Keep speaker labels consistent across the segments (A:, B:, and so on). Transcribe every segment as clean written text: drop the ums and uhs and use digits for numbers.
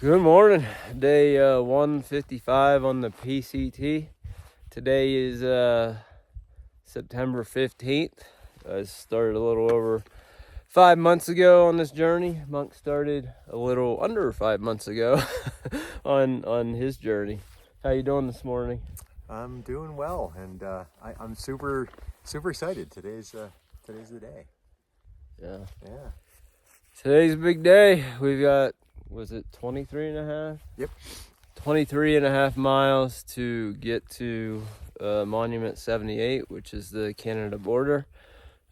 A: Good morning. Day 155 on the PCT. Today is September 15th. I started a little over 5 months ago on this journey. Monk started a little under 5 months ago on his journey. How you doing this morning?
B: I'm doing well, and I'm super excited. Today's the day.
A: Yeah.
B: Yeah.
A: Today's a big day. We've got, was it 23 and a half?
B: Yep.
A: 23 and a half miles to get to Monument 78, which is the Canada border.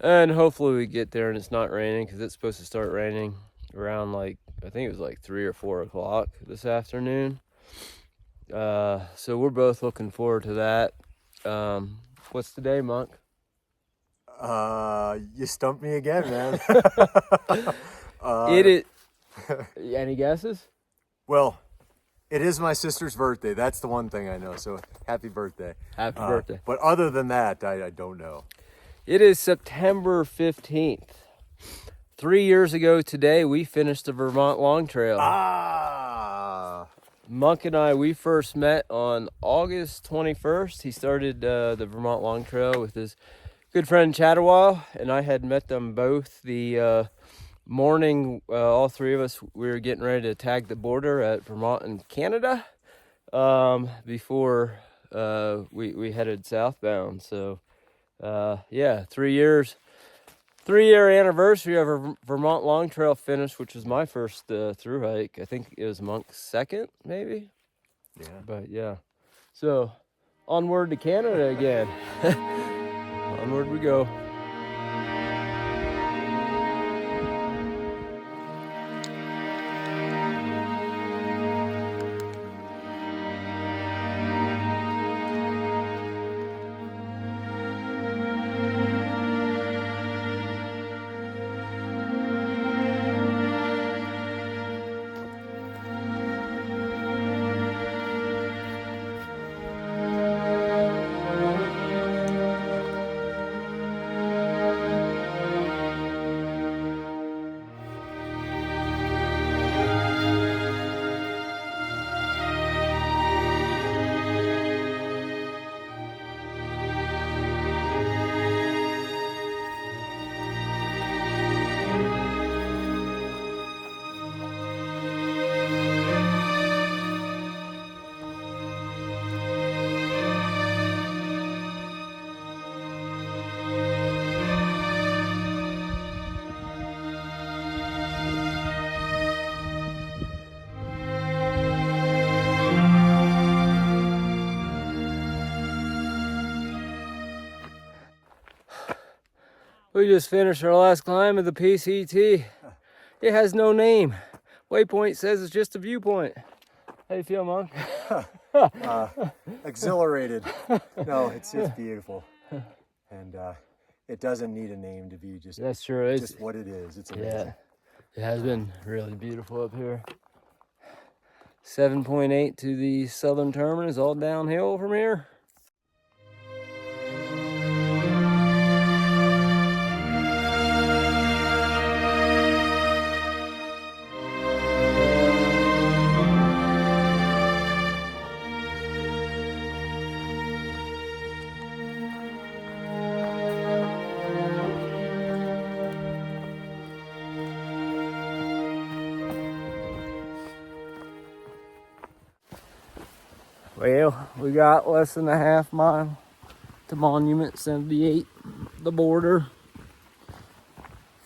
A: And hopefully we get there and it's not raining, because it's supposed to start raining around I think it was 3 or 4 o'clock this afternoon. So we're both looking forward to that. What's today, Monk?
B: You stumped me again, man.
A: It is. Any guesses?
B: Well, it is my sister's birthday. That's the one thing I know. So happy birthday.
A: Happy birthday.
B: But other than that, I don't know.
A: It is September 15th. 3 years ago today, we finished the Vermont Long Trail. Monk and I, we first met on August 21st. He started the Vermont Long Trail with his good friend Chatawal, and I had met them both the morning. All three of us, we were getting ready to tag the border at Vermont and Canada before we headed southbound. So yeah, 3 years. 3-year anniversary of our Vermont Long Trail finish, which was my first through hike. I think it was Monk's second, maybe.
B: Yeah.
A: But yeah, so onward to Canada again. Onward we go. We just finished our last climb of the PCT. It has no name. Waypoint says it's just a viewpoint. How you feel, Monk?
B: Exhilarated. No, it's beautiful, and it doesn't need a name to be just.
A: That's true. It's
B: just what it is. It's amazing.
A: Yeah, it has been really beautiful up here. 7.8 to the southern terminus, all downhill from here. Well, we got less than a half mile to Monument 78, the border.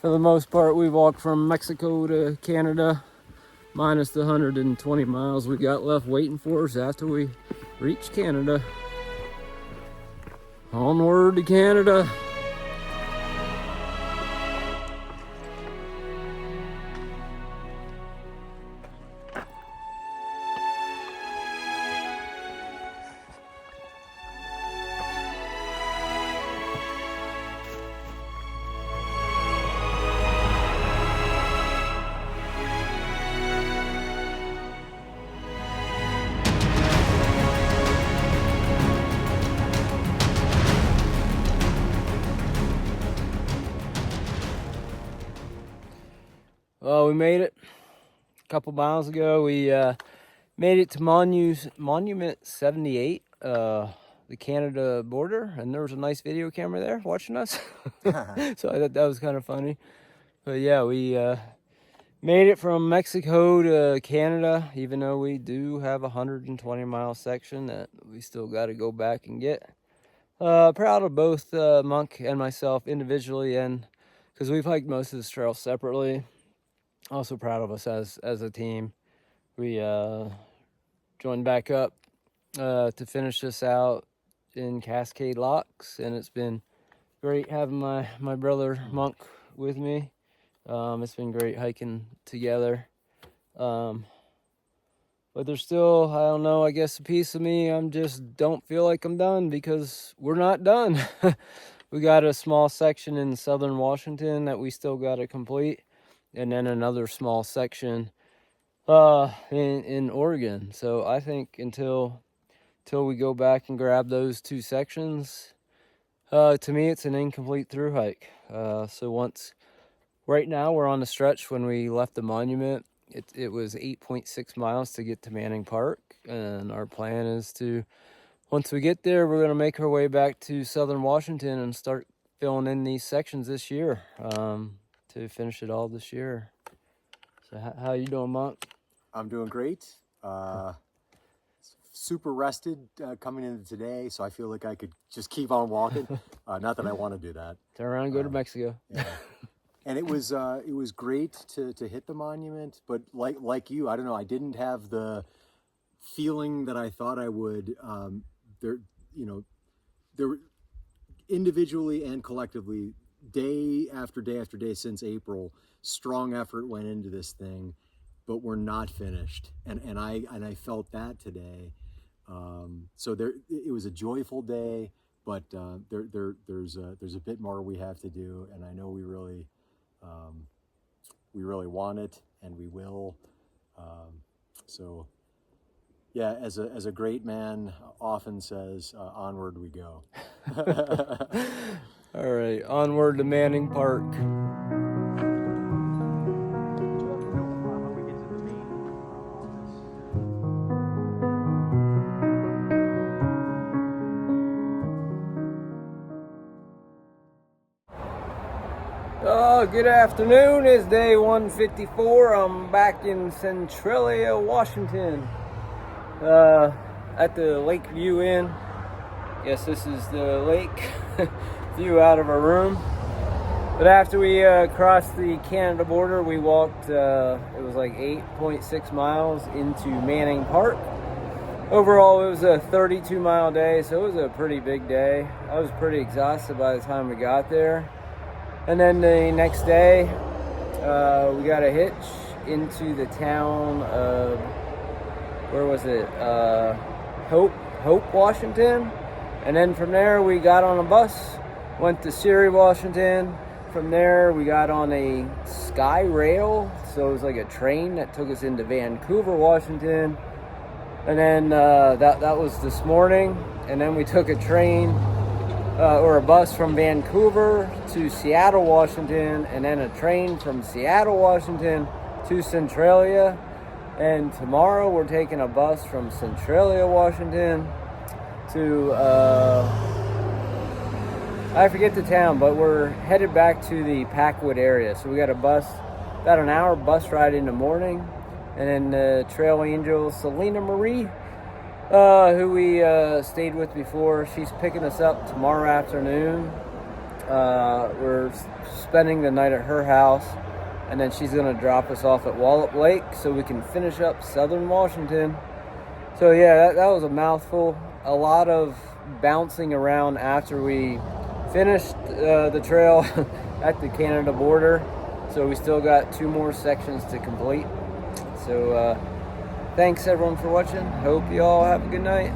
A: For the most part, we walked from Mexico to Canada, minus the 120 miles we got left waiting for us after we reach Canada. Onward to Canada. Well, we made it. a couple miles ago, we made it to Monument 78, the Canada border, and there was a nice video camera there watching us. So I thought that was kind of funny. But yeah, we made it from Mexico to Canada, even though we do have a 120-mile section that we still got to go back and get. Proud of both Monk and myself individually, and because we've hiked most of this trail separately. Also proud of us as a team. We joined back up to finish this out in Cascade Locks, and it's been great having my brother Monk with me. It's been great hiking together. But there's still, I don't know, I guess a piece of me, I'm just don't feel like I'm done, because we're not done. We got a small section in southern Washington that we still got to complete, and then another small section in Oregon. So I think until we go back and grab those two sections, to me it's an incomplete through hike. So right now we're on the stretch. When we left the monument, it was 8.6 miles to get to Manning Park, and our plan is to, once we get there, we're going to make our way back to southern Washington and start filling in these sections this year, to finish it all this year. So how you doing, Monk?
B: I'm doing great. Super rested coming into today, so I feel like I could just keep on walking. Not that I want to do that.
A: Turn around and go to Mexico.
B: Yeah. And it was great to hit the monument, but like you, I don't know, I didn't have the feeling that I thought I would. There were individually and collectively, day after day after day since April, strong effort went into this thing, but we're not finished, and I felt that today. So it was a joyful day, but there's a bit more we have to do, and I know we really want it, and we will. So yeah, as a great man often says, onward we go.
A: All right, onward to Manning Park. Good afternoon. It's day 154. I'm back in Centralia, Washington, at the Lakeview Inn. Yes, this is the lake view out of our room. But after we crossed the Canada border, we walked, it was like 8.6 miles into Manning Park. Overall, it was a 32-mile day, so it was a pretty big day. I was pretty exhausted by the time we got there. And then the next day, we got a hitch into the town of, where was it? Hope, Washington. And then from there, we got on a bus, went to Surrey, Washington. From there, we got on a Sky Rail. So it was like a train that took us into Vancouver, Washington. And then that was this morning. And then we took a train or a bus from Vancouver to Seattle, Washington, and then a train from Seattle, Washington to Centralia. And tomorrow we're taking a bus from Centralia, Washington to, I forget the town, but we're headed back to the Packwood area. So we got a bus, about an hour bus ride in the morning. And then the Trail Angel, Selena Marie, who we stayed with before, she's picking us up tomorrow afternoon. We're spending the night at her house, and then she's going to drop us off at Wallop Lake so we can finish up southern Washington. So yeah, that was a mouthful. A lot of bouncing around after we finished the trail at the Canada border. So we still got 2 more sections to complete. So thanks everyone for watching. Hope you all have a good night.